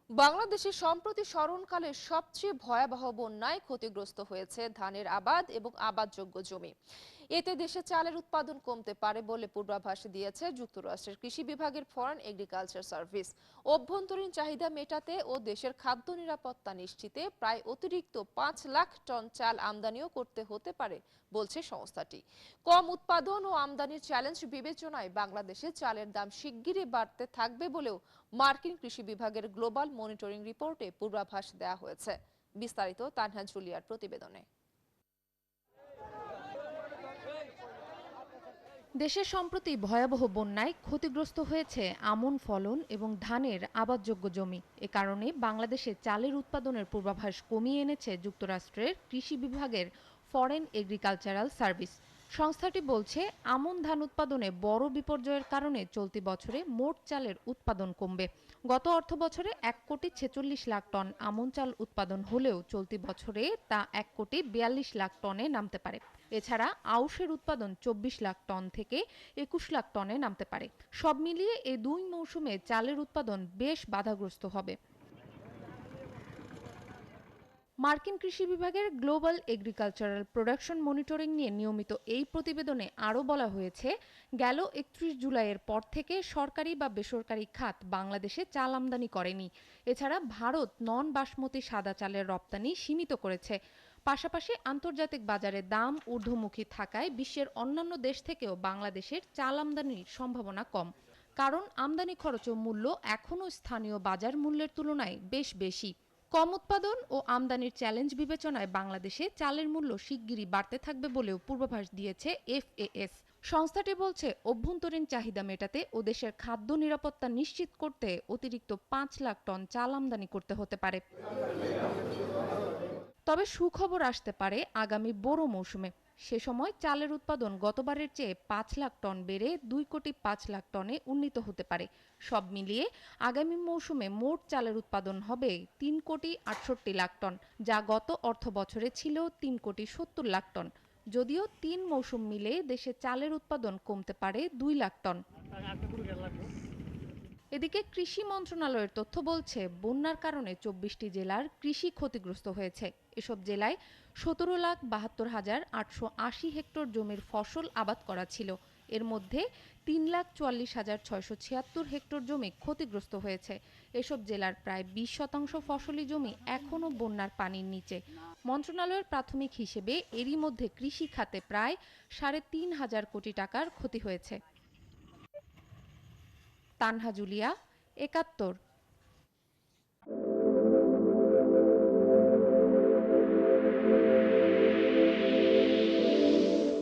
বাংলাদেশে সম্প্রতি স্মরণকালে সবচেয়ে ভয়াবহ বন্যায় ক্ষতিগ্রস্ত হয়েছে ধানের আবাদ এবং আবাদযোগ্য জমি। এতে দেশে চালের উৎপাদন কমতে পারে বলে পূর্বাভাস দিয়েছে যুক্তরাষ্ট্রের কৃষি বিভাগের ফরেন এগ্রিকালচার সার্ভিস। অভ্যন্তরীণ চাহিদা মেটাতে ও দেশের খাদ্য নিরাপত্তা নিশ্চিতে প্রায় অতিরিক্ত 5 লাখ টন চাল আমদানিও করতে হতে পারে বলছে সংস্থাটি। কম উৎপাদন ও আমদানির চ্যালেঞ্জ বিবেচনায় বাংলাদেশে চালের দাম শিগগিরই বাড়তে থাকবে বলেও মার্কিন কৃষি বিভাগের গ্লোবাল মনিটরিং রিপোর্টে পূর্বাভাস দেওয়া হয়েছে। বিস্তারিত তানহা জুলিয়ার প্রতিবেদনে। দেশে সম্প্রতি ভয়াবহ বন্যায় ক্ষতিগ্রস্ত হয়েছে আমন ফলন এবং ধানের আবাদযোগ্য জমি। এ কারণে বাংলাদেশে চালের উৎপাদনের পূর্বাভাস কমিয়ে এনেছে যুক্তরাষ্ট্রের কৃষি বিভাগের ফরেন এগ্রিকালচারাল সার্ভিস। সংস্থাটি বলছে, আমন ধান উৎপাদনে বড় বিপর্যয়ের কারণে চলতি বছরে মোট চালের উৎপাদন কমবে। গত অর্থবছরে 1,46,00,000 টন আমন চাল উৎপাদন হলেও চলতি বছরে তা 1,42,00,000 টনে নামতে পারে। এছাড়া আউশের উৎপাদন 24 লাখ টন থেকে 21 লাখ টনে নামতে পারে। সব মিলিয়ে এই দুই মৌসুমে চালের উৎপাদন বেশ বাধাগ্রস্ত হবে। মার্কিন কৃষি বিভাগের গ্লোবাল এগ্রিকালচারাল প্রোডাকশন মনিটরিং নিয়ে নিয়মিত এই প্রতিবেদনে আরও বলা হয়েছে, গেল 31 জুলাইয়ের পর থেকে সরকারি বা বেসরকারি খাত বাংলাদেশে চাল আমদানি করেনি। এছাড়া ভারত নন বাসমতি সাদা চালের রপ্তানি সীমিত করেছে। পাশাপাশি আন্তর্জাতিক বাজারে দাম ঊর্ধ্বমুখী থাকায় বিশ্বের অন্যান্য দেশ থেকেও বাংলাদেশের চাল আমদানির সম্ভাবনা কম। কারণ আমদানি খরচ ও মূল্য এখনও স্থানীয় বাজার মূল্যের তুলনায় বেশ বেশি। কম উৎপাদন ও আমদানির চ্যালেঞ্জ বিবেচনায় বাংলাদেশে চালের মূল্য শিগগিরই বাড়তে থাকবে বলেও পূর্বাভাস দিয়েছে এফএএস। সংস্থাটি বলছে, অভ্যন্তরীণ চাহিদা মেটাতে ও দেশের খাদ্য নিরাপত্তা নিশ্চিত করতে অতিরিক্ত 5 লাখ টন চাল আমদানি করতে হতে পারে। তবে সুখবর আসতে পারে আগামী বোরো মৌসুমে। সে সময় চালের উৎপাদন গতবারের চেয়ে 5 লাখ টন বেড়ে 2,05,00,000 টনে উন্নীত হতে পারে। সব মিলিয়ে আগামী মৌসুমে মোট চালের উৎপাদন হবে 3,68,00,000 টন, যা গত অর্থ বছরে ছিল 3,70,00,000 টন। যদিও 3 মৌসুম মিলে দেশে চালের উৎপাদন কমতে পারে 2 লাখ টন। এদিকে কৃষি মন্ত্রণালয়ের তথ্য বলছে, বন্যার কারণে 24টি জেলার কৃষি ক্ষতিগ্রস্ত হয়েছে। এসব জেলায় 17,72,880 হেক্টর জমির ফসল আবাদ করা ছিল। এর মধ্যে 3,44,676 হেক্টর জমি ক্ষতিগ্রস্ত হয়েছে। এসব জেলার প্রায় 20% ফসলি জমি এখনও বন্যার পানির নিচে। মন্ত্রণালয়ের প্রাথমিক হিসেবে এরই মধ্যে কৃষি খাতে প্রায় 3,500 কোটি টাকার ক্ষতি হয়েছে। তানহা জুলিয়া, ৭১।